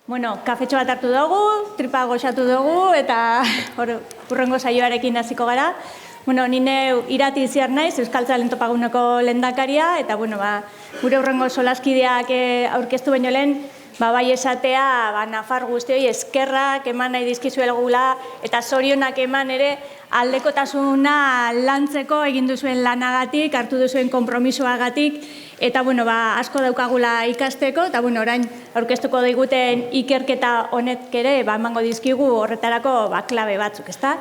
Bueno, kafetxo bat hartu dugu, tripa goxatu dugu, eta hurrengo saioarekin hasiko gara. Bueno, nine Irati Itziar naiz, Euskaltzalen Topaguneko lehendakaria, eta gure hurrengo solaskideak aurkeztu baino lehen, bai esatea, Nafar guztioi eskerrak eman nahi dizkizuegula, eta zorionak eman ere aldekotasuna lantzeko egin duzuen lanagatik, hartu duzuen konpromisoagatik, eta asko daukagula ikasteko, eta orain aurkeztuko diguten ikerketa honek ere emango dizkigu horretarako klabe batzuk, ezta?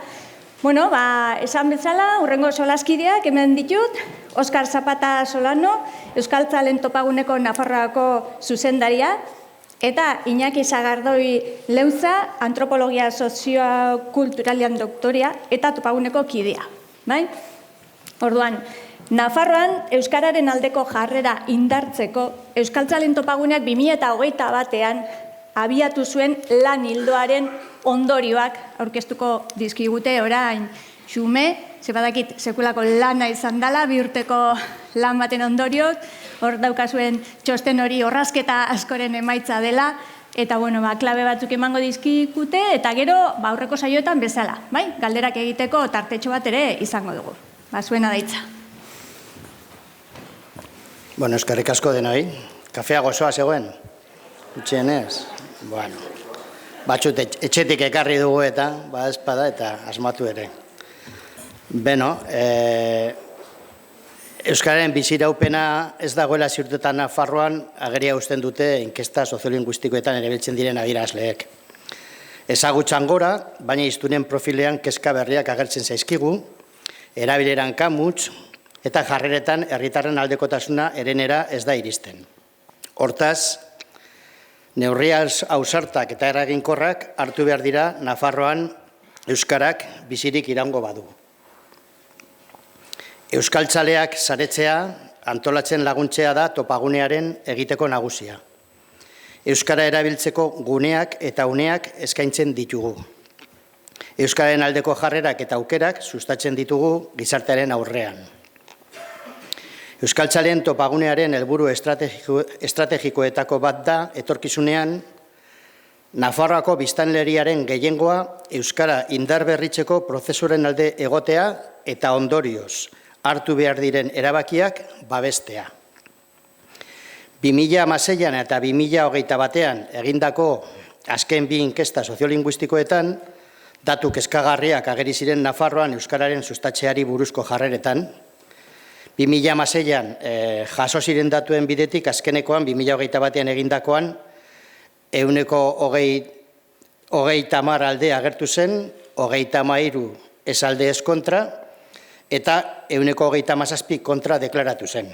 Esan bezala, hurrengo solaskideak hemen ditut, Oskar Zapata Solano, Euskaltzalen Topaguneko Nafarroako zuzendaria, eta Iñaki Sagardoi Leuza, Antropologia Soziokulturalean doktoria, eta Topaguneko kidea. Orduan, Nafarroan Euskararen aldeko jarrera indartzeko, Euskaltzalen Topaguneak 2021an abiatu zuen lan ildoaren ondorioak aurkeztuko dizkigute orain xume, zebadakit sekulako lana izan dela, 2 urteko lan baten ondorioz, hor daukazuen txosten hori orrazketa askoren emaitza dela, eta klabe batzuk emango dizkigute, eta gero aurreko saioetan bezala, galderak egiteko tartetxo bat ere izango dugu. Zuena daitza. Eskerrik asko denoi. Kafea gozoa zegoen? Gutxienez? Batzut etxetik ekarri dugu eta, espada eta asmatu ere. Euskararen biziraupena ez dagoela ziurtetan Nafarroan ageria uzten dute inkesta soziolinguistikoetan erabiltzen diren adierazleek. Ezagutzan gora, baina hiztunen profilean kezka berriak agertzen zaizkigu, erabileran kamuts eta jarreretan herritarren aldekotasuna erenera ez da iristen. Hortaz, neurria ausartak eta eraginkorrak hartu behar dira Nafarroan Euskarak bizirik iraungo badu. Euskaltzaleak saretzea, antolatzen laguntzea da topagunearen egiteko nagusia. Euskara erabiltzeko guneak eta uneak eskaintzen ditugu. Euskararen aldeko jarrerak eta aukerak sustatzen ditugu gizartearen aurrean. Euskaltzaleen topagunearen helburu estrategikoetako bat da etorkizunean Nafarroako biztanleriaren gehiengoa Euskara indarberritzeko prozesuren alde egotea eta ondorioz hartu behar diren erabakiak babestea. 2016an eta 2021an egindako azken 2 inkesta soziolinguistikoetan datu kezkagarriak ageri ziren Nafarroan Euskararen sustatzeari buruzko jarreretan. 2016an jaso ziren datuen bidetik azkenekoan 2021an egindakoan 130 alde agertu zen, 33 ez alde ez kontra, eta 137 kontra deklaratu zen.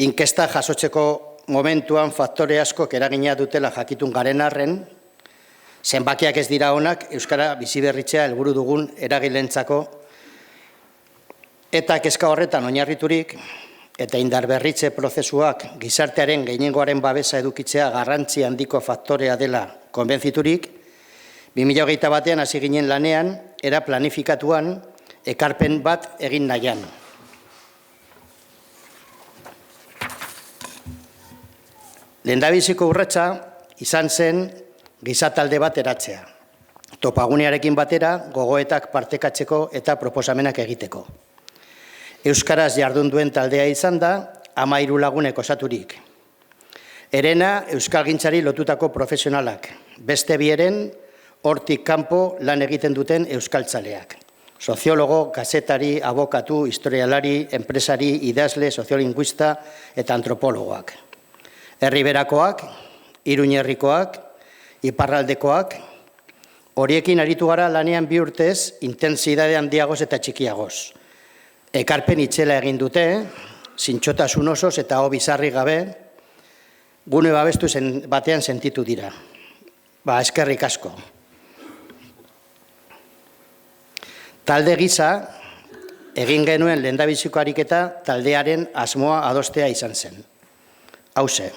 Inkesta jasotzeko momentuan faktore askok eragina dutela jakitun garen arren, zenbakiak ez dira onak Euskara biziberritzea helburu dugun eragilentzako, eta kezka horretan oinarriturik eta indarberritze prozesuak gizartearen gehiengoaren babesa edukitzea garrantzi handiko faktorea dela konbentziturik, 2021an hasi ginen lanean, era planifikatuan, ekarpen bat egin nahian. Lehendabiziko urratsa izan zen gizatalde bat eratzea. Topagunearekin batera gogoetak partekatzeko eta proposamenak egiteko. Euskaraz jardun duen taldea izan da 13 lagunek osaturik. Herena euskalgintzari lotutako profesionalak, beste bieren hortik kanpo lan egiten duten euskaltzaleak. Soziologo, gazetari, abokatu, historialari, enpresari, idazle, soziolinguista eta antropologoak. Herriberakoak, Iruñerrikoak, iparraldekoak, horiekin aritu gara lanean 2 urtez, intensidade handiagoz eta txikiagoz. Ekarpen itzela egin dute, zintxotasun osoz eta bizarri gabe, gune babestu batean sentitu dira. Eskerrik asko. Talde gisa, egin genuen lehendabiziko ariketa taldearen asmoa adostea izan zen. Hauxe,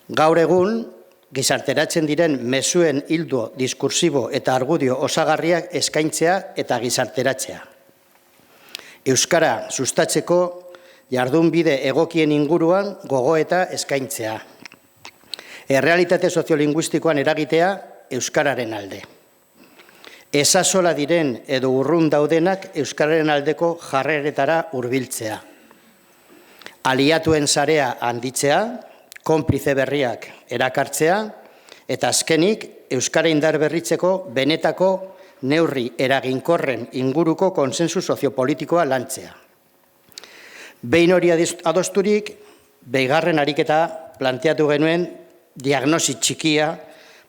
gaur egun, gizarteratzen diren mezuen hildo diskursibo eta argudio osagarriak eskaintzea eta gizarteratzea. Euskara sustatzeko jardunbide egokien inguruan gogoeta eskaintzea. Errealitate soziolinguistikoan eragitea euskararen alde. Ezazola diren edo urrun daudenak euskararen aldeko jarreretara hurbiltzea. Aliatuen sarea handitzea, konplize berriak erakartzea, eta azkenik euskara indar berritzeko benetako neurri eraginkorren inguruko konsensu soziopolitikoa lantzea. Behin hori adosturik, bigarren ariketa planteatu genuen diagnosi txikia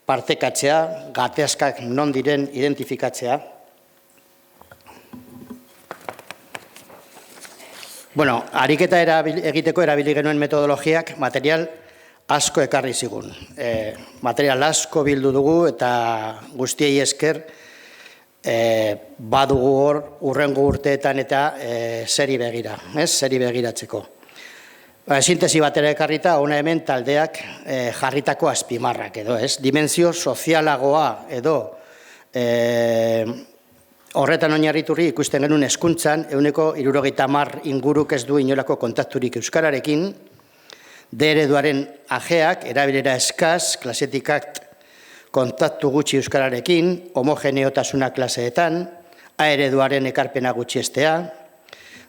partekatzea, gatazkak non diren identifikatzea. Bueno, ariketa egiteko erabili genuen metodologiak material asko ekarri zigun. Material asko bildu dugu eta guztiei esker badugu hor urrengo urteetan eta seri begira, seri begiratzeko. Sintesi batera ekarrita, hona hemen taldeak jarritako azpimarrak edo, dimensio sozialagoa edo horretan oinarriturri ikusten genuen hezkuntzan 70% inguruk ez du inolako kontakturik euskararekin, D ereduaren ajeak, erabilera eskaz, klasetikak kontaktu gutxi euskararekin, homogeneotasuna klaseetan, A ereduaren ekarpena gutxiestea,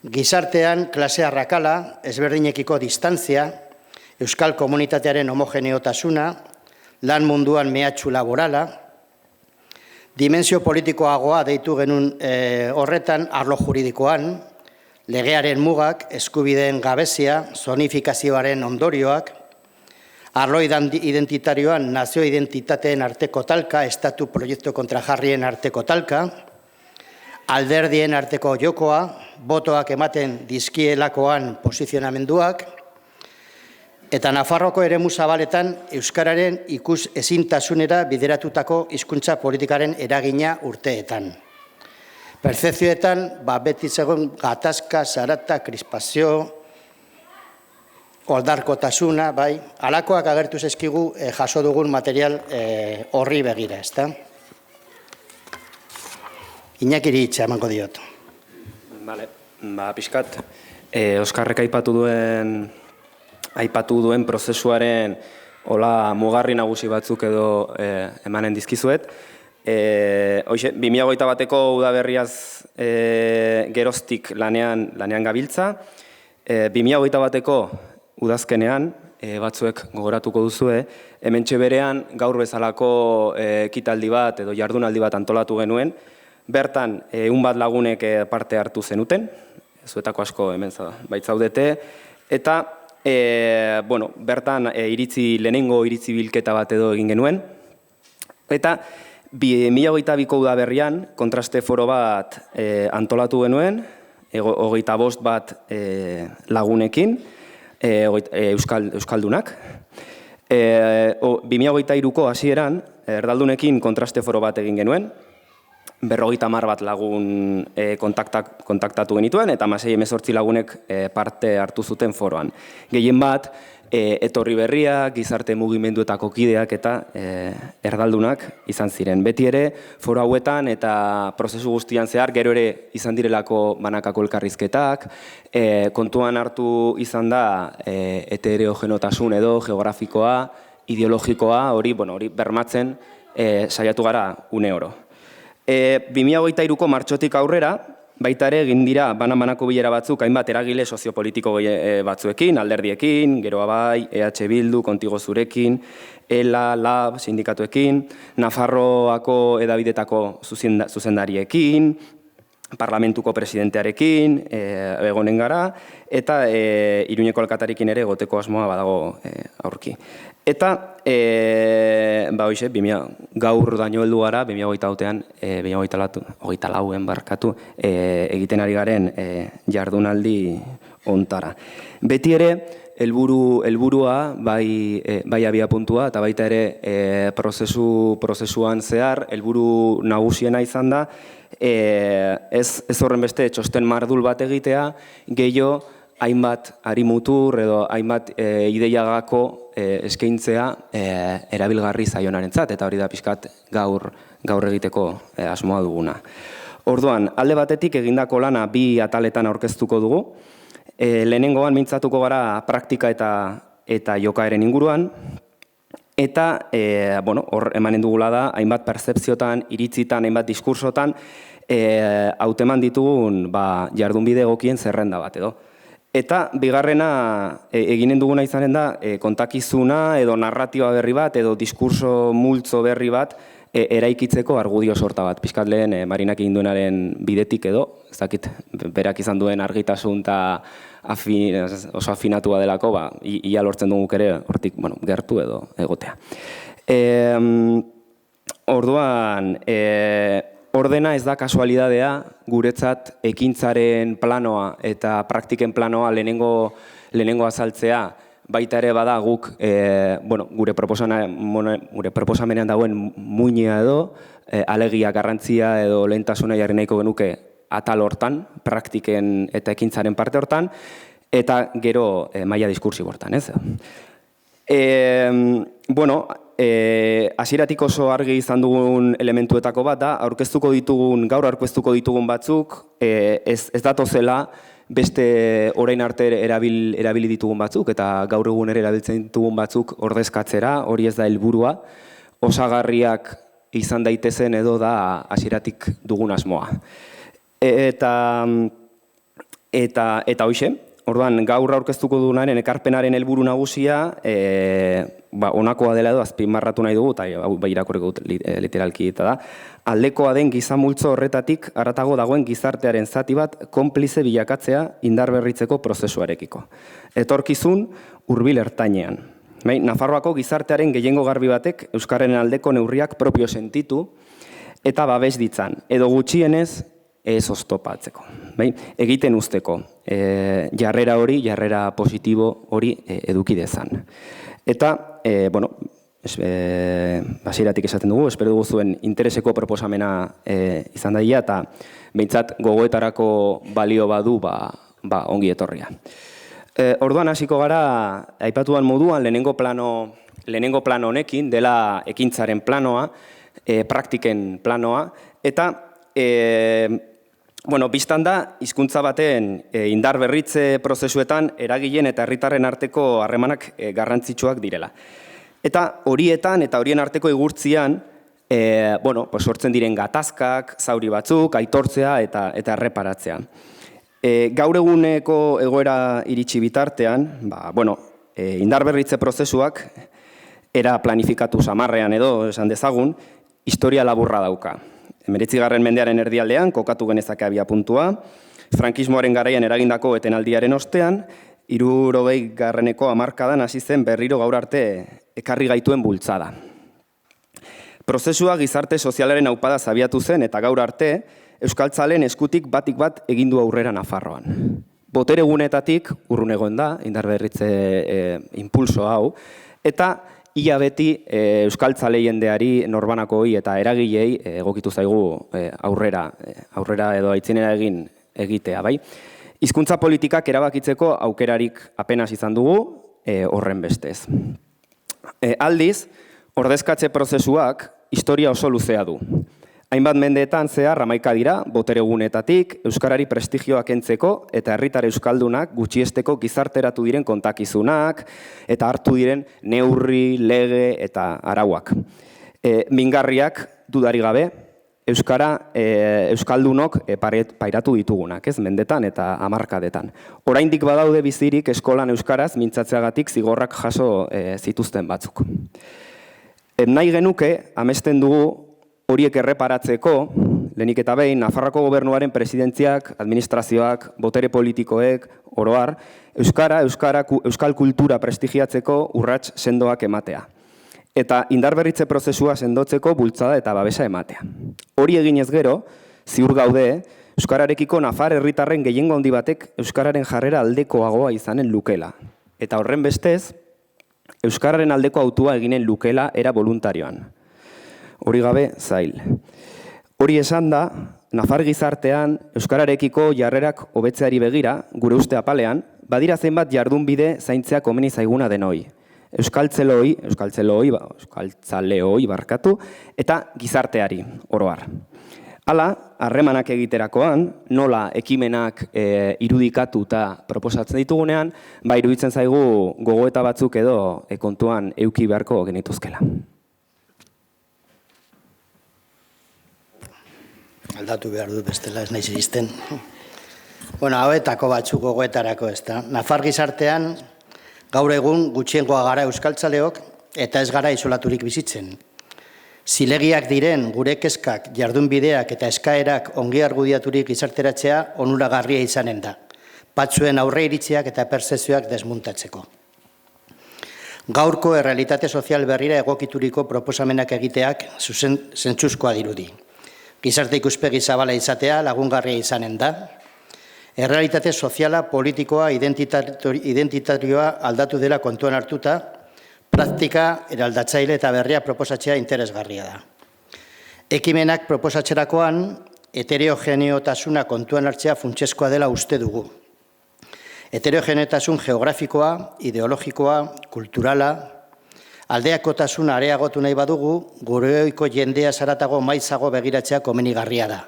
gizartean klase arrakala, ezberdinekiko distantzia, euskal komunitatearen homogeneotasuna, lan munduan mehatxu laborala, dimensio politikoagoa deitu genuen horretan arlo juridikoan, legearen mugak, eskubideen gabezia, zonifikazioaren ondorioak, arlo identitarioan nazio identitateen arteko talka, estatu proiektu kontrajarrien arteko talka, alderdien arteko jokoa, botoak ematen dizkielakoan posizionamenduak, eta Nafarroko eremu zabaletan euskararen ikus ezintasunera bideratutako hizkuntza politikaren eragina urteetan. Perzepzioetan, beti zegoen gatazka, zarata, krispazio, oldarkotasuna, bai, alakoak agertu zaizkigu jaso dugun material horri begira, ezta? Iñakiri hitza emango diot. Bale, pixkat, Oskarrek aipatu duen prozesuaren hola mugarri nagusi batzuk edo emanen dizkizuet. 2021ko udaberriaz geroztik lanean gabiltza. 2021ko udazkenean, batzuek gogoratuko duzue, hementxe berean gaur bezalako ekitaldi bat edo jardunaldi bat antolatu genuen, bertan 100 lagunek parte hartu zenuten, zuetako asko hemen baitzaudete, eta bertan lehenengo iritzi bilketa bat edo egin genuen, eta 2022ko udaberrian kontraste foro bat antolatu genuen, 25 bat lagunekin, euskaldunak. 2023ko hasieran erdaldunekin kontraste foro bat egin genuen, 50 bat lagun kontaktatu genituen, eta 16 lagunek parte hartu zuten foroan. Gehien bat, etorri berriak, gizarte mugimenduetako kideak eta erdaldunak izan ziren. Beti ere, foro hauetan eta prozesu guztian zehar, gero ere izan direlako banakako elkarrizketak, kontuan hartu izan da heterogenotasun edo geografikoa, ideologikoa, hori bermatzen saiatu gara une oro. 2023ko martxotik aurrera, baita ere egin dira banan-banako bilera batzuk, hainbat eragile soziopolitiko batzuekin, alderdiekin, Geroa Bai, EH Bildu, Kontigo Zurekin, ELA, LAB, sindikatuekin, Nafarroako edabidetako zuzendariekin, parlamentuko presidentearekin, egonen gara, eta Iruñeko alkatarekin ere goteko asmoa badago aurki. Eta, gaur daño heldu gara, 2024an barkatu, egiten ari garen jardunaldi ontara. Beti ere, helburua, bai abiapuntua, eta baita ere prozesuan zehar, helburu nagusiena izan da, ez horren beste txosten mardul bat egitea, gehiago hainbat harimutur edo hainbat ideiagako eskaintzea erabilgarri zaionarentzat, eta hori da pixkat gaur egiteko asmoa duguna. Orduan, alde batetik egindako lana 2 ataletan aurkeztuko dugu. Lehenengoan mintzatuko gara praktika eta jokaeren inguruan, eta hor emanen dugula da, hainbat pertzepziotan, iritzitan, hainbat diskursotan, hauteman ditugun jardunbide egokien zerrenda bat edo. Eta bigarrena eginen duguna izanen da kontakizuna edo narratiba berri bat edo diskurso multzo berri bat eraikitzeko argudio sorta bat. Pixkat lehen Marinak egin duenaren bidetik edo, ez dakit berak izan duen argitasun eta oso afinatua delako, ia lortzen duguk ere hortik gertu edo egotea. Orduan, ordena ez da kasualidadea, guretzat ekintzaren planoa eta praktiken planoa lehenengo azaltzea, baita ere bada guk gure proposamenean dagoen muinia edo, alegia garrantzia edo lehentasuna jarri nahiko genuke atal hortan, praktiken eta ekintzaren parte hortan, eta gero maila diskursibo hortan, ez? Hasieratik oso argi izan dugun elementuetako bat da, gaur aurkeztuko ditugun batzuk, ez datozela beste orain arte erabili ditugun batzuk, eta gaur egun ere erabiltzen ditugun batzuk ordezkatzera, hori ez da helburua, osagarriak izan daitezen edo da hasieratik dugun asmoa. Eta hoxe, orduan gaur aurkeztuko dugunaren ekarpenaren helburu nagusia, honakoa dela edo azpimarratu nahi dugu, eta irakurriko dut literalki eta da, aldekoa den gizamultzo horretatik haratago dagoen gizartearen zati bat konplize bilakatzea indarberritzeko prozesuarekiko. Etorkizun hurbil ertainean. Nafarroako gizartearen gehiengo garbi batek euskararen aldeko neurriak propio sentitu eta babes ditzan, edo gutxienez ez oztopatzeko. Egiten usteko, jarrera positibo hori eduki dezan. Eta, hasieratik esaten dugu, espero dugu zuen intereseko proposamena izan daia, eta behintzat gogoetarako balio badu ongi etorria. Orduan hasiko gara, aipatuan moduan, lehenengo plano honekin, dela ekintzaren planoa, praktiken planoa, eta bistan da, hizkuntza baten indar berritze prozesuetan eragileen eta herritarren arteko harremanak garrantzitsuak direla. Eta horietan eta horien arteko igurtzian, sortzen diren gatazkak, zauri batzuk, aitortzea eta erreparatzea. Gaur eguneko egoera iritsi bitartean, indar berritze prozesuak, era planifikatu samarrean edo, esan dezagun, historia laburra dauka. 19. mendearen erdialdean, kokatu genezake abiapuntua, frankismoaren garaian eragindako etenaldiaren ostean, 60. hamarkadan hasi zen berriro gaur arte ekarri gaituen bultzada. Prozesua gizarte sozialaren aupada zabiatu zen eta gaur arte, euskaltzaleen eskutik batik bat egindu aurrera Nafarroan. Botere gunetatik urrun egon da, indarberritze impulso hau, eta ia beti euskaltzale jendeari norbanakoi eta eragilei egokitu zaigu aurrera edo aitzinera egitea, bai? Hizkuntza politikak erabakitzeko aukerarik apenas izan dugu horren bestez. Aldiz, ordezkatze prozesuak historia oso luzea du. Hainbat mendeetan zehar hamaika dira, botere gunetatik, euskarari prestigioa kentzeko eta herritar euskaldunak gutxiesteko gizarteratu diren kontakizunak eta hartu diren neurri, lege eta arauak. Mingarriak dudari gabe, euskaldunok pairatu ditugunak, mendetan eta hamarkadetan. Oraindik badaude bizirik eskolan euskaraz mintzatzeagatik zigorrak jaso zituzten batzuk. Nahi genuke, amesten dugu, horiek erreparatzeko, lehenik eta behin, Nafarroako gobernuaren presidentziak, administrazioak, botere politikoek, oroar, euskal kultura prestigiatzeko urrats sendoak ematea. Eta indarberritze prozesua sendotzeko bultzada eta babesa ematea. Hori eginez gero, ziur gaude, euskararekiko nafar herritarren gehiengo handi batek euskararen jarrera aldekoagoa izanen lukela. Eta horren bestez, euskararen aldeko autua eginen lukela era voluntarioan. Hori gabe, zail. Hori esan da, nafar gizartean euskararekiko jarrerak hobetzeari begira, gure uste apalean, badira zenbat jardunbide zaintzea komeni zaiguna denoi. Euskaltzaleoi barkatu, eta gizarteari, oroar. Hala, harremanak egiterakoan, nola ekimenak irudikatu eta proposatzen ditugunean, iruditzen zaigu gogoeta batzuk edo kontuan eduki beharko genituzkela. Aldatu behar dut bestela, ez naiz iristen. Hauetako batzuk gogoetarako ez da. Nafar gizartean, gaur egun gutxiengoa gara euskaltzaleok eta ez gara isolaturik bizitzen. Zilegiak diren gure kezkak, jardunbideak eta eskaerak ongi argudiaturik gizarteratzea onuragarria izanen da. Batzuen aurre iritziak eta pertzepzioak desmuntatzeko. Gaurko errealitate sozial berrira egokituriko proposamenak egiteak zentzuzkoa dirudi. Gizarte ikuspegi zabala izatea lagungarria izanen da. Errealitate soziala, politikoa, identitarioa aldatu dela kontuan hartuta, praktika eraldatzaile eta berria proposatzea interesgarria da. Ekimenak proposatzerakoan, heterogeneotasuna kontuan hartzea funtsezkoa dela uste dugu. Heterogeneotasun geografikoa, ideologikoa, kulturala, aldeakotasuna areagotu nahi badugu, gure ohiko jendea zaratago maizago begiratzea komenigarria da.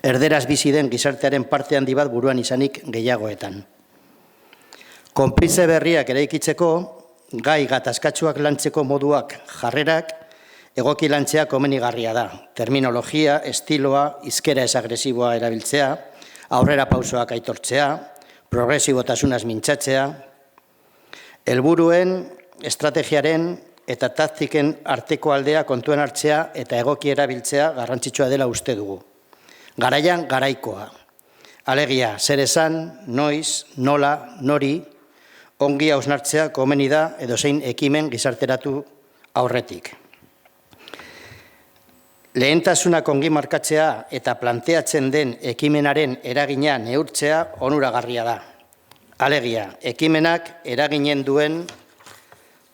Erderaz bizi den gizartearen parte handi bat buruan izanik gehiagoetan. Konplize berriak eraikitzeko, gai gatazkatsuak lantzeko moduak jarrerak, egoki lantzea komenigarria da. Terminologia, estiloa, hizkera ez agresiboa erabiltzea, aurrera pausoak aitortzea, progresibotasunaz mintzatzea, helburuen, estrategiaren eta taktiken arteko aldea kontuan hartzea eta egoki erabiltzea garrantzitsua dela uste dugu. Garaian garaikoa. Alegia, zer esan, noiz, nola, nori, ongi hausnartzea komeni da edozein ekimen gizarteratu aurretik. Lehentasunak ongi markatzea eta planteatzen den ekimenaren eragina neurtzea onuragarria da. Alegia, ekimenak eraginen duen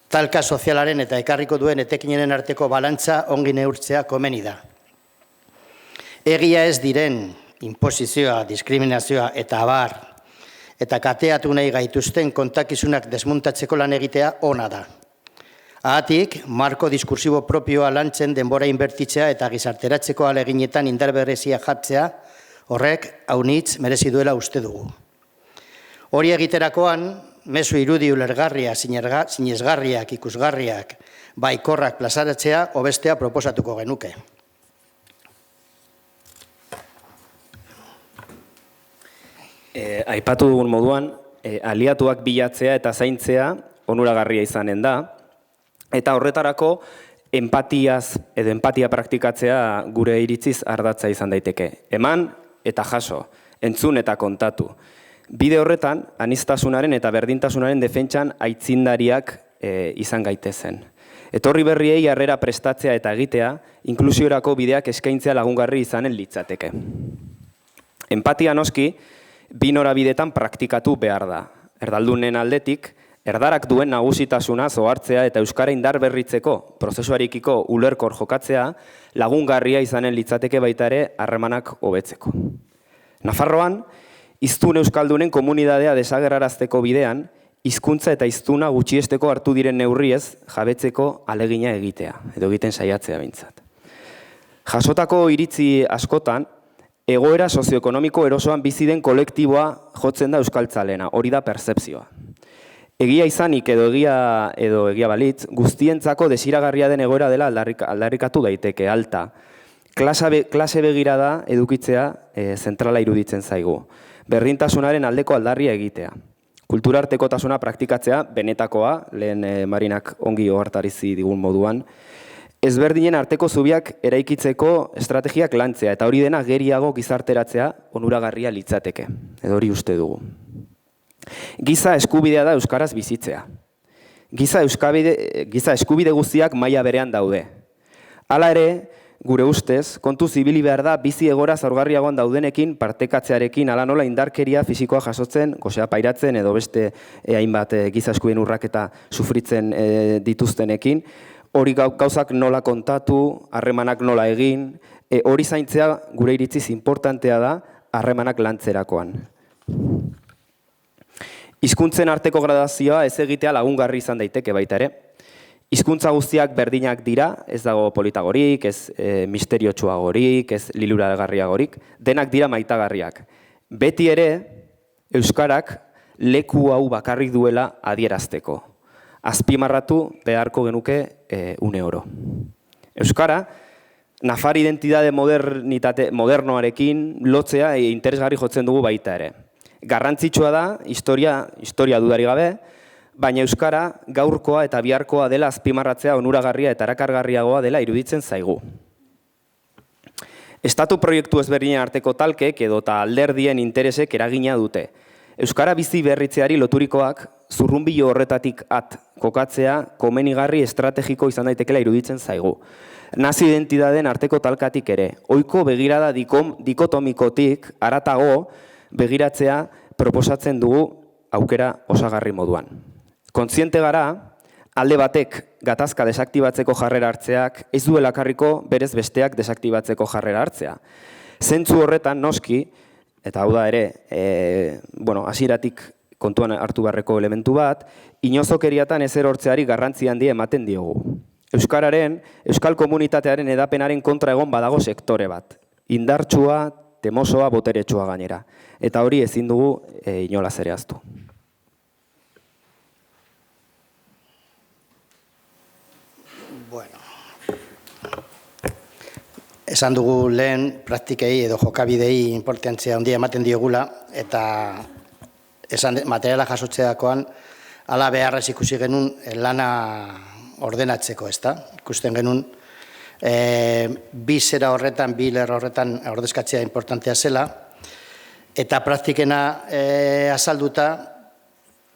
talka sozialaren eta ekarriko duen etekinenen arteko balantza ongi neurtzea komeni da. Egia ez diren inposizioa, diskriminazioa eta abar eta kateatu nahi gaituzten kontakizunak desmuntatzeko lan egitea ona da. Ahatik, marko diskursibo propioa lantzen denbora inbertitzea eta gizarteratzeko aleginetan indarberrezia jartzea, horrek haunitz merezi duela uste dugu. Hori egiterakoan, mezu irudi ulergarria, sinesgarriak, ikusgarriak, baikorrak plazaratzea hobestea proposatuko genuke. Aipatu dugun moduan, aliatuak bilatzea eta zaintzea onuragarria izanen da, eta horretarako empatia praktikatzea gure iritziz ardatza izan daiteke. Eman eta jaso, entzun eta kontatu. Bide horretan, aniztasunaren eta berdintasunaren defentsan aitzindariak izan gaitezen. Etorri berriei harrera prestatzea eta egitea, inklusiorako bideak eskaintzea lagungarri izanen litzateke. Empatia noski, bi norabidetan praktikatu behar da. Erdaldunen aldetik, erdarak duen nagusitasuna zohartzea eta euskara indar berritzeko prozesuarekiko ulerkor jokatzea lagungarria izanen litzateke baita ere harremanak hobetzeko. Nafarroan, hiztun euskaldunen komunidadea desagerrarazteko bidean, hizkuntza eta hiztuna gutxiesteko hartu diren neurriez jabetzeko alegina egitea, edo egiten saiatzea behintzat. Jasotako iritzi askotan, egoera sozioekonomiko erosoan bizi den kolektiboa jotzen da euskaltzalena, hori da pertzepzioa. Egia izanik edo egia balitz, guztientzako desiragarria den egoera dela aldarrikatu daiteke, alta. Klase begirada edukitzea zentrala iruditzen zaigu. Berdintasunaren aldeko aldarria egitea. Kulturartekotasuna praktikatzea, benetakoa, lehen Marinak ongi ohartarizi digun moduan, ezberdinen arteko zubiak eraikitzeko estrategiak lantzea, eta hori dena geriago gizarteratzea onuragarria litzateke, edo hori uste dugu. Giza eskubidea da euskaraz bizitzea. Giza eskubide guztiak maila berean daude. Hala ere, gure ustez, kontu zibili behar da bizi egora zaurgarriagoan daudenekin partekatzearekin ala nola indarkeria fisikoa jasotzen, gozea pairatzen edo beste hainbat giza eskubideen urraketa sufritzen dituztenekin, hori gauzak nola kontatu, harremanak nola egin, hori zaintzea gure iritziz importantea da harremanak lantzerakoan. Hizkuntzen arteko gradazioa ez egitea lagungarri izan daiteke baita ere. Hizkuntza guztiak berdinak dira, ez dago politagorik, ez misteriotsuagorik, ez liluragarriagorik, denak dira maitagarriak. Beti ere, euskarak leku hau bakarrik duela adierazteko. Azpimarratu beharko genuke une oro. Euskara, nafar identitate modernoarekin lotzea interesgarri jotzen dugu baita ere. Garrantzitsua da, historia dudari gabe, baina euskara gaurkoa eta biharkoa dela azpimarratzea onuragarria eta erakargarriagoa dela iruditzen zaigu. Estatu proiektu ezberdinen arteko talkek edota alderdien interesek eragina dute. Euskara bizi berritzeari loturikoak zurrunbilo horretatik kokatzea komenigarri estrategiko izan daitekela iruditzen zaigu. Nazi identitateen arteko talkatik ere, ohiko begirada dikotomikotik haratago begiratzea proposatzen dugu aukera osagarri moduan. Kontziente gara, alde batek gatazka desaktibatzeko jarrera hartzeak ez duela karriko berez besteak desaktibatzeko jarrera hartzea. Zentzu horretan noski, eta hau da ere, hasieratik kontuan hartu beharreko elementu bat, inozokeriatan ezer hortzeari garrantzi handia ematen diogu. Euskararen, euskal komunitatearen edapenaren kontra egon badago sektore bat. Indartsua, temosoa, boteretsua gainera. Eta hori ezin dugu inolaz ere ahaztu. Esan dugu lehen praktikei edo jokabidei importantzia handia ematen diogula, eta materiala jasotzeakoan ala beharrez ikusi genuen lana ordenatzeko, ezta? Ikusten genuen bi zera horretan, bi lerro horretan ordezkatzea importantea zela, eta praktikena azalduta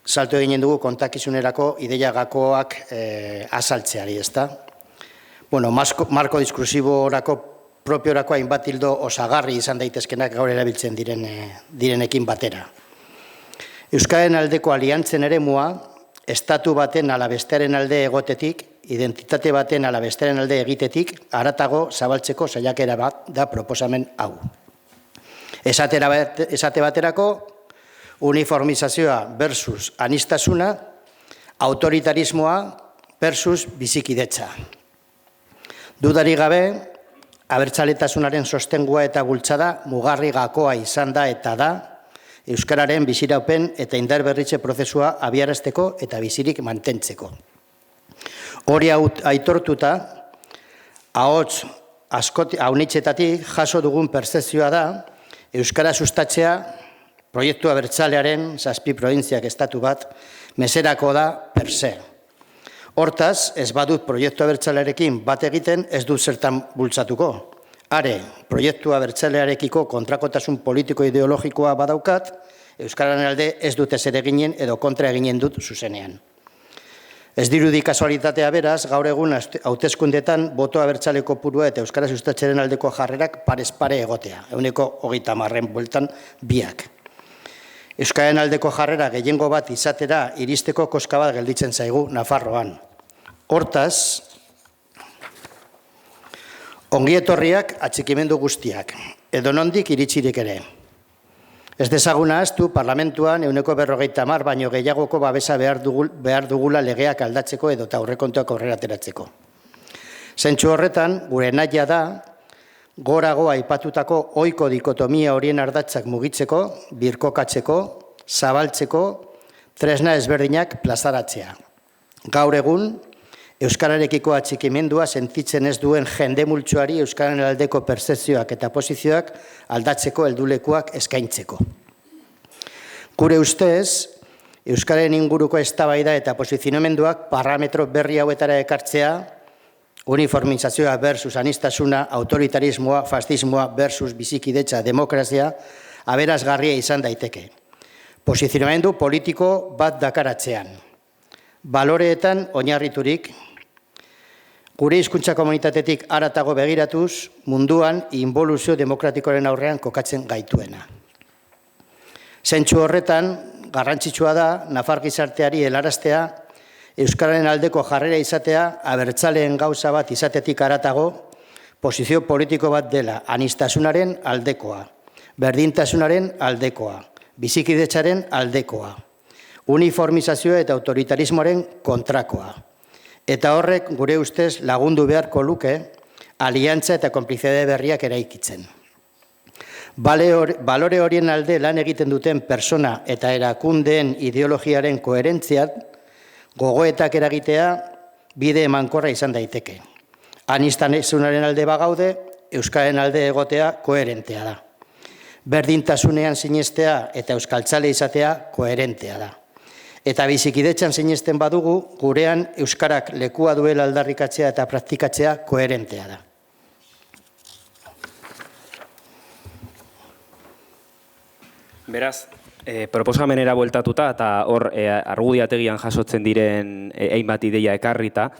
salto eginen dugu kontakizunerako ideia gakoak azaltzeari, ezta? Marko diskursiborako propiorako hainbat hildo osagarri izan daitezkenak gaur erabiltzen direnekin batera. Euskaren aldeko aliantzen eremua, estatu baten ala bestearen alde egotetik, identitate baten ala bestearen alde egitetik, haratago zabaltzeko saiakera bat da proposamen hau. Esate baterako, uniformizazioa versus anistasuna, autoritarismoa versus bizikidetza. Dudari gabe, abertzaletasunaren sostengua eta bultzada mugarri gakoa izan da eta da euskararen biziraupen eta indarberritze prozesua abiarazteko eta bizirik mantentzeko. Hori aitortuta, ahots haunitzetatik jaso dugun pertzepzioa da euskara sustatzea proiektu abertzalearen 7 probintziak estatu bat meserako da per se. Hortaz, ez badut proiektu abertzalearekin bat egiten ez dut zertan bultzatuko. Are, proiektu abertzalearekiko kontrakotasun politiko-ideologikoa badaukat, euskararen alde ez dut ezer eginen edo kontra eginen dut zuzenean. Ez dirudi kasualitatea beraz, gaur egun hauteskundetan boto abertzale kopurua eta euskara sustatzearen aldeko jarrerak parez pare egotea, 30% bueltan biak. Euskararen aldeko jarrera gehiengo bat izatera iristeko koska bat gelditzen zaigu Nafarroan. Hortaz, ongietorriak atxikimendu guztiak, edo nondik iritsirik ere. Ez dezaguna ahaztu parlamentuan 40% baino gehiagoko babesa behar dugula legeak aldatzeko edo aurrekontuak aurrera ateratzeko. Zentzu horretan, gure nahia da, gorago aipatutako ohiko dikotomia horien ardatzak mugitzeko, birkokatzeko, zabaltzeko, tresna ezberdinak plazaratzea. Gaur egun, euskararekiko atxikimendua sentitzen ez duen jende multzoari euskararen aldeko pertzepzioak eta posizioak aldatzeko heldulekuak eskaintzeko. Gure ustez, euskararen inguruko eztabaida eta posizionamenduak parametro berri hauetara ekartzea, uniformizazioa versus anistasuna, autoritarismoa, fascismoa versus bizikidetza, demokrazia, aberazgarria izan daiteke. Posizionamendu politiko bat dakaratzean. Baloreetan oinarriturik, gure hizkuntza komunitatetik haratago begiratuz, munduan inboluzio demokratikoaren aurrean kokatzen gaituena. Zentzu horretan, garrantzitsua da, Nafar gizarteari helaraztea, euskararen aldeko jarrera izatea, abertzaleen gauza bat izatetik haratago, posizio politiko bat dela, anistasunaren aldekoa, berdintasunaren aldekoa, bizikidetzaren aldekoa, uniformizazioa eta autoritarismoaren kontrakoa. Eta horrek gure ustez lagundu beharko luke aliantza eta konplizitate berriak eraikitzen. Balore horien alde lan egiten duten persona eta erakundeen ideologiaren koherentziat gogoetak eragitea bide emankorra izan daiteke. Aniztasunaren alde bagaude, euskararen alde egotea koherentea da. Berdintasunean sinestea eta euskaltzale izatea koherentea da. Eta bizikidetzan sinesten badugu, gurean euskarak lekua duela aldarrikatzea eta praktikatzea koherentea da. Beraz, proposamenera bueltatuta eta hor argudiategian jasotzen diren hainbat ideia ekarrita,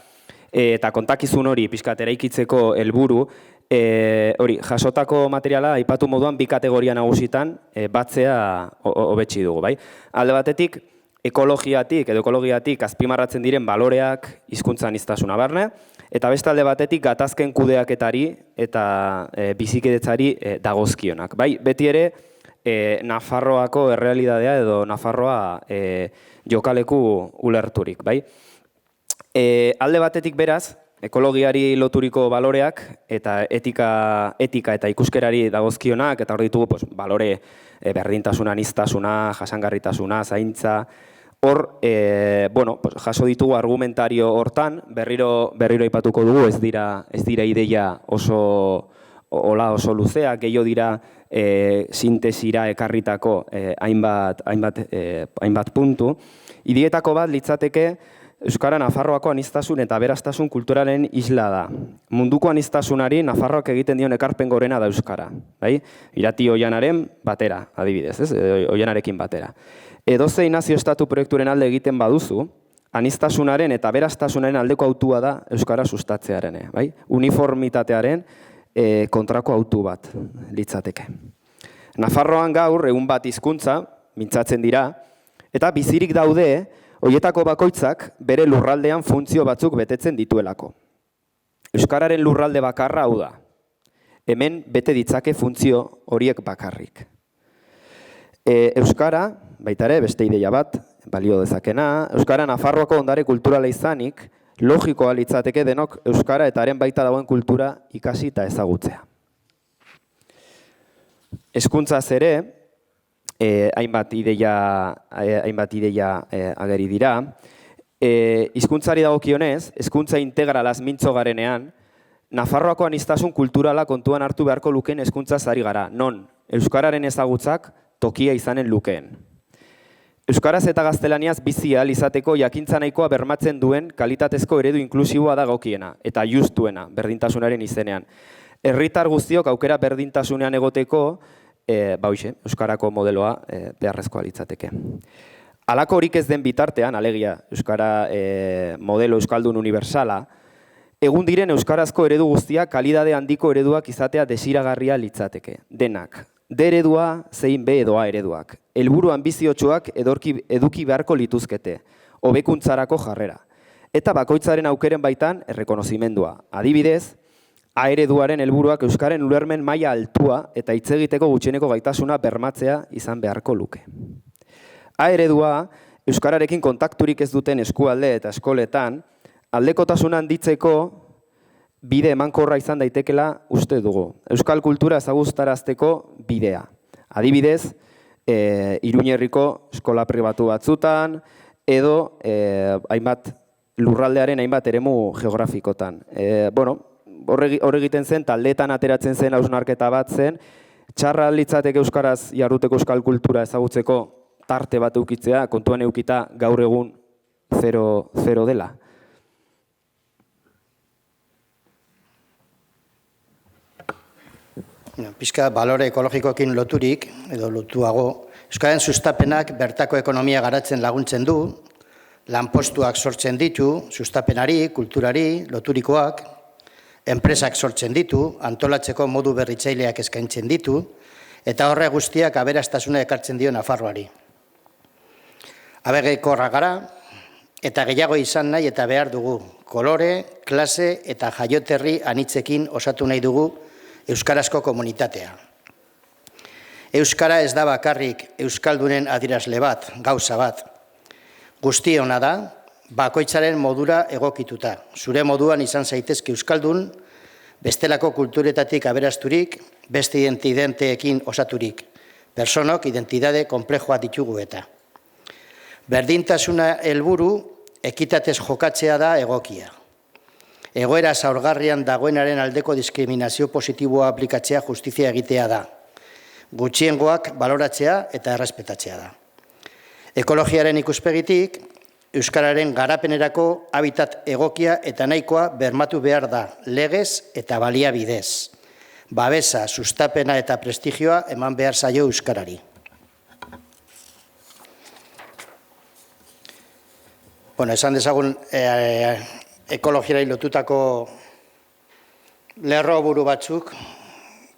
eta kontakizun hori pixkat eraikitzeko helburu, hori jasotako materiala aipatu moduan bi kategoria nagusitan batzea hobetsi dugu, bai? Alde batetik, ekologiatik azpimarratzen diren baloreak hizkuntza aniztasuna barne, eta beste alde batetik gatazken kudeaketari eta bizikidetzari dagozkionak. Bai, beti ere, Nafarroako errealidadea edo Nafarroa jokaleku ulerturik, bai? Alde batetik beraz, ekologiari loturiko baloreak eta etika eta ikuskerari dagozkionak, eta hor ditugu balore berdintasuna, aniztasuna, jasangarritasuna, zaintza, hor jaso ditugu argumentario hortan, berriro aipatuko dugu, ez dira ideia oso luzeak, gehiago dira sintesira ekarritako hainbat puntu. Ideetako bat litzateke Euskara Nafarroako aniztasun eta aberastasun kulturalen isla da. Munduko aniztasunari Nafarroak egiten dion ekarpen gorena da Euskara. Irati Oianaren batera, adibidez, Oianarekin batera. Edozein nazio estatu proiekturen alde egiten baduzu, aniztasunaren eta aberastasunaren aldeko autua da Euskara sustatzearen. Uniformitatearen kontrako autu bat litzateke. Nafarroan gaur egun bat hizkuntza mintzatzen dira, eta bizirik daude horietako bakoitzak bere lurraldean funtzio batzuk betetzen dituelako. Euskararen lurralde bakarra hau da. Hemen bete ditzake funtzio horiek bakarrik. Euskara, baita ere, beste ideia bat, balio dezakena, Euskara Nafarroako ondare kulturala izanik, logikoa litzateke denok Euskara eta haren baita dagoen kultura ikasi eta ezagutzea. Hezkuntzaz ere, hainbat ideia ageri dira. Hizkuntzari dagokionez, hezkuntza integralaz mintzo garenean, Nafarroako aniztasun kulturala kontuan hartu beharko lukeen hezkuntzaz ari gara, non euskararen ezagutzak tokia izanen lukeen. Euskaraz eta gaztelaniaz bizi ahal izateko jakintza nahikoa bermatzen duen kalitatezko eredu inklusiboa da gokiena eta justuena berdintasunaren izenean. Herritar guztiok aukera berdintasunean egoteko, euskarako modeloa beharrezkoa litzateke. Halako horik ez den bitartean, alegia euskara modelo euskaldun universala, egun diren euskarazko eredu guztiak kalidade handiko ereduak izatea desiragarria litzateke. Denak. D eredua, zein B edo A ereduak. Helburu anbiziotsuak eduki beharko lituzkete, hobekuntzarako jarrera. Eta bakoitzaren aukeren baitan errekonozimendua. Adibidez, A ereduaren helburuak euskaren ulermen maila altua eta hitz egiteko gutxieneko gaitasuna bermatzea izan beharko luke. A eredua, euskararekin kontakturik ez duten eskualde eta eskoletan, aldekotasuna handitzeko bide emankorra izan daitekela uste dugu. Euskal kultura ezagutarazteko bidea. Adibidez, Iruñerriko eskola pribatu batzutan, edo hainbat lurraldearen hainbat eremu geografikotan. Hor egiten zen, taldeetan ateratzen zen hausnarketa bat zen, txarra litzateke euskaraz jarduteko euskal kultura ezagutzeko tarte bat eukitzea, kontuan eukita gaur egun 0 dela. Pixka balore ekologikoekin loturik, edo lotuago, euskaren sustapenak bertako ekonomia garatzen laguntzen du, lanpostuak sortzen ditu, sustapenari, kulturari, loturikoak, enpresak sortzen ditu, antolatzeko modu berritzaileak eskaintzen ditu, eta horre guztiak aberastasuna ekartzen dio Nafarroari. Abegekorra gara, eta gehiago izan nahi eta behar dugu, kolore, klase eta jaioterri anitzekin osatu nahi dugu euskarazko komunitatea. Euskara ez da bakarrik euskaldunen adierazle bat, gauza bat. Guztiona da, bakoitzaren modura egokituta. Zure moduan izan zaitezke euskaldun, bestelako kulturetatik aberasturik, beste identidadeekin osaturik. Personok identitate konplexoa ditugu eta. Berdintasuna helburu, ekitatez jokatzea da egokia. Egoera zaurgarrian dagoenaren aldeko diskriminazio positiboa aplikatzea justizia egitea da. Gutxiengoak baloratzea eta errespetatzea da. Ekologiaren ikuspegitik, euskararen garapenerako habitat egokia eta nahikoa bermatu behar da, legez eta baliabidez. Babesa, sustapena eta prestigioa eman behar zaio euskarari. Esan dezagun ekologiari lotutako lerro buru batzuk,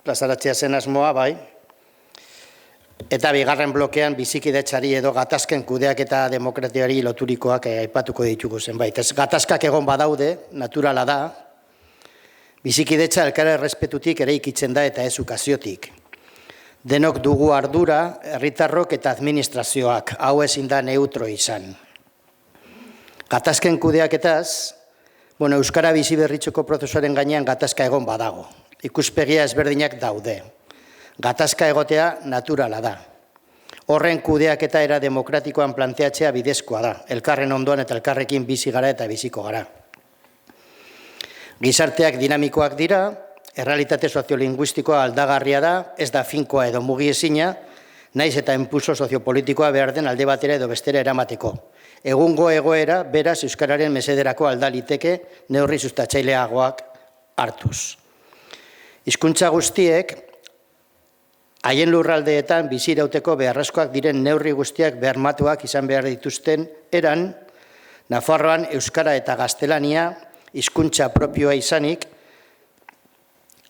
plazaratzea zen asmoa, bai, eta bigarren blokean bizikidetzari edo gatazken kudeak eta demokratiari loturikoak aipatuko ditugu zenbait. Ez gatazkak egon badaude, naturala da, bizikidetza elkar errespetutik eraikitzen da eta ez ukaziotik. Denok dugu ardura, herritarrok eta administrazioak, hau ezin da neutro izan. Gatazken kudeaketaz, euskara bizi berritzeko prozesuaren gainean gatazka egon badago. Ikuspegia ezberdinak daude. Gatazka egotea naturala da. Horren kudeaketa era demokratikoan planteatzea bidezkoa da. Elkarren ondoan eta elkarrekin bizi gara eta biziko gara. Gizarteak dinamikoak dira, errealitate soziolinguistikoa aldagarria da, ez da finkoa edo mugiezina, naiz eta enpulso soziopolitikoa behar den alde batera edo bestera eramateko. Egungo egoera, beraz, euskararen mesederako aldaliteke neurri sustatzaileagoak hartuz. Hizkuntza guztiek, haien lurraldeetan bizi irauteko beharrezkoak diren neurri guztiak bermatuak izan behar dituzten eran, Nafarroan euskara eta gaztelania hizkuntza propioa izanik,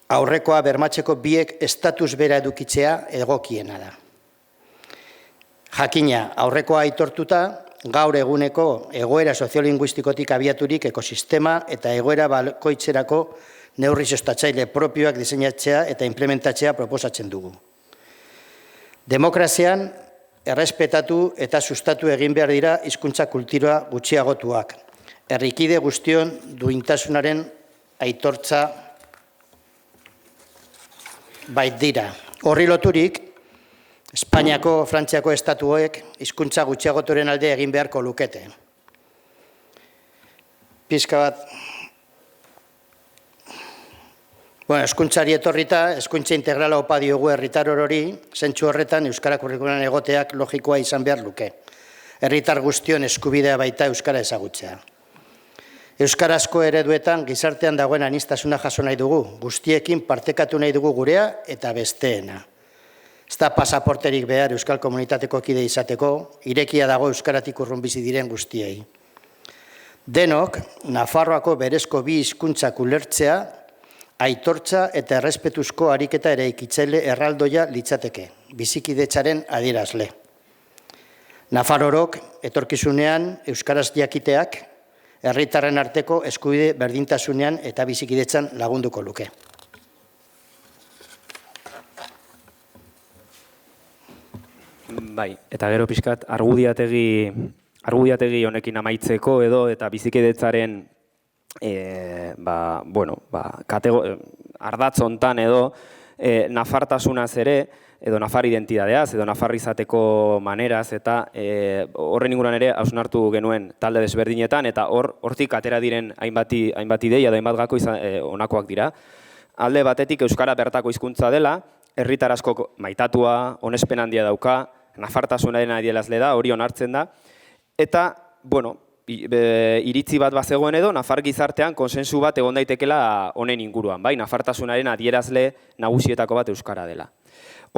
aurrekoa bermatzeko biek estatus bera edukitzea egokiena da. Jakina, aurrekoa aitortuta, gaur eguneko egoera soziolinguistikotik abiaturik ekosistema eta egoera bakoitzerako neurri sustatzaile propioak diseinatzea eta implementatzea proposatzen dugu. Demokrazian errespetatu eta sustatu egin behar dira hizkuntza kultura gutxiagotuak. Herrikide guztion duintasunaren aitortza bait dira. Horri loturik, Espainiako, Frantziako estatuek hizkuntza gutxiagoturen alde egin beharko lukete. Pizka bat, hizkuntzari etorrita, hizkuntza integrala opa diogu herritar orori, zentzu horretan euskara kurrikulan egoteak logikoa izan behar luke. Herritar guztion eskubidea baita euskara ezagutzea. Euskarazko ereduetan gizartean dagoen aniztasuna jaso nahi dugu, guztiekin partekatu nahi dugu gurea eta besteena. Ez da pasaporterik behar euskal komunitateko kide izateko, irekia dago euskaratik urrun bizi diren guztiei. Denok, Nafarroako berezko bi hizkuntzak ulertzea, aitortza eta errespetuzko ariketa eraikitzaile erraldoia litzateke, bizikidetzaren adierazle. Nafarrorok, etorkizunean euskaraz jakiteak, herritarren arteko eskubide berdintasunean eta bizikidetzan lagunduko luke. Bai, eta gero pixkat argudiategi honekin amaitzeko edo eta bizikidetzaren ardatz hontan edo nafartasunaz ere, edo nafar identidadeaz, edo nafar izateko maneraz, eta horren inguruan ere hausnartu genuen talde desberdinetan, eta hortik atera diren hainbat ideia edo hainbat gako honakoak dira. Alde batetik euskara bertako hizkuntza dela, herritar asko maitatua, onespen handia dauka, nafartasunaren adierazle da, hori onartzen da, eta, iritzi bat bazegoen edo, nafar gizartean konsensu bat egon daitekela honen inguruan, bai, nafartasunaren adierazle nagusietako bat euskara dela.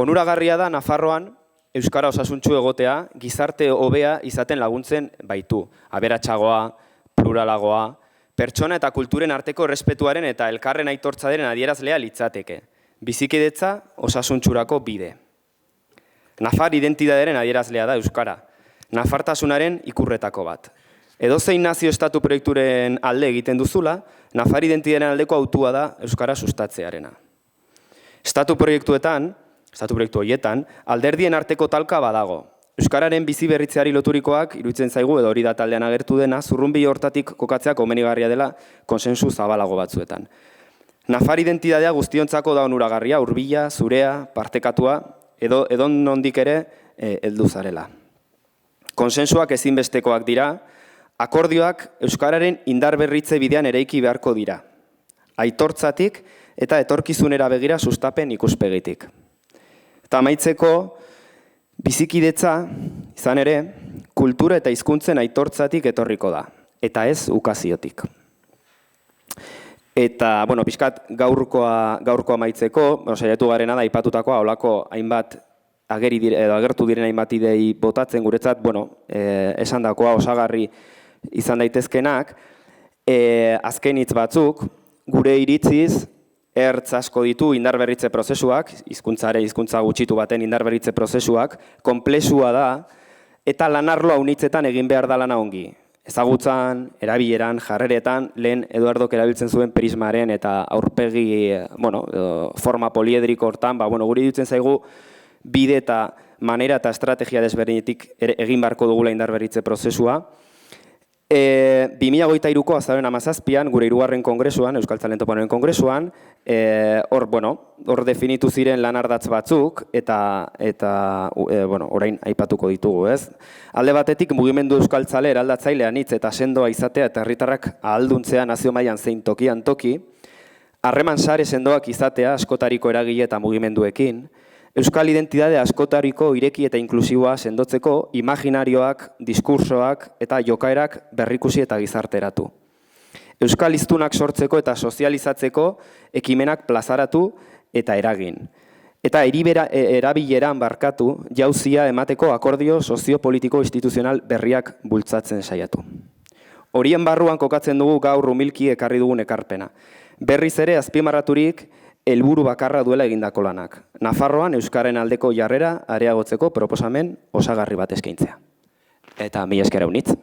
Onuragarria da, Nafarroan, euskara osasuntsu egotea, gizarte hobea izaten laguntzen baitu. Aberatsagoa, pluralagoa, pertsona eta kulturen arteko errespetuaren eta elkarren aitortzaren adierazlea litzateke. Bizikidetza osasuntsurako bide. Nafar identitatearen adierazlea da euskara. Nafartasunaren ikurretako bat. Edozein nazio estatu proiekturen alde egiten duzula, nafar identitatearen aldeko autua da euskara sustatzearena. Estatu proiektu horietan, alderdien arteko talka badago. Euskararen bizi berritzeari loturikoak, iruditzen zaigu, edo hori da taldean agertu dena, zurrunbilo hortatik kokatzea komenigarria dela konsensu zabalago batzuetan. Nafar identitatea guztiontzako da onuragarria, hurbila, zurea, partekatua, edo nondik ere heldu zarela. Konsensuak ezinbestekoak dira, akordioak euskararen indar berritze bidean eraiki beharko dira. Aitortzatik eta etorkizunera begira sustapen ikuspegitik. Eta amaitzeko, bizikidetza, izan ere, kultura eta hizkuntzen aitortzatik etorriko da, eta ez ukaziotik. Eta, bueno, pixkat gaurkoa amaitzeko, saiatu garena da, aipatutakoa, holako hainbat agertu diren hainbat idei botatzen guretzat, esandakoa osagarri izan daitezkenak, azken hitz batzuk, gure iritziz, ertz asko ditu indarberritze prozesuak, hizkuntza gutxitu baten indarberritze prozesuak, konplexua da, eta lanarlo haunitzetan egin behar da lana ongi. Ezagutzan, erabileran, jarreretan, lehen Eduardok erabiltzen zuen prismaren eta aurpegi, forma poliedriko hortan, guri dutzen zaigu bide eta manera eta estrategia desberdinetik egin beharko dugula indarberritze prozesua. 2023ko azaroaren 17an, gure 3. kongresuan, Euskaltzalen Topanoen kongresuan, hor definitu ziren lanardatz batzuk, eta orain aipatuko ditugu, ez? Alde batetik, mugimendu euskaltzale eraldatzaile anitz eta sendoa izatea eta herritarrak ahalduntzea nazio mailan zein tokian toki, harreman sare sendoak izatea askotariko eragile eta mugimenduekin, euskal identitate askotariko ireki eta inklusiboa sendotzeko imaginarioak, diskursoak eta jokaerak berrikusi eta gizarteratu. Euskal hiztunak sortzeko eta sozializatzeko ekimenak plazaratu eta eragin. Eta erabileran barkatu jauzia emateko akordio soziopolitiko instituzional berriak bultzatzen saiatu. Horien barruan kokatzen dugu gaur humilki ekarri dugun ekarpena. Berriz ere azpimarraturik helburu bakarra duela egindako lanak. Nafarroan euskaren aldeko jarrera areagotzeko proposamen osagarri bat eskaintzea. Eta mila esker unitz.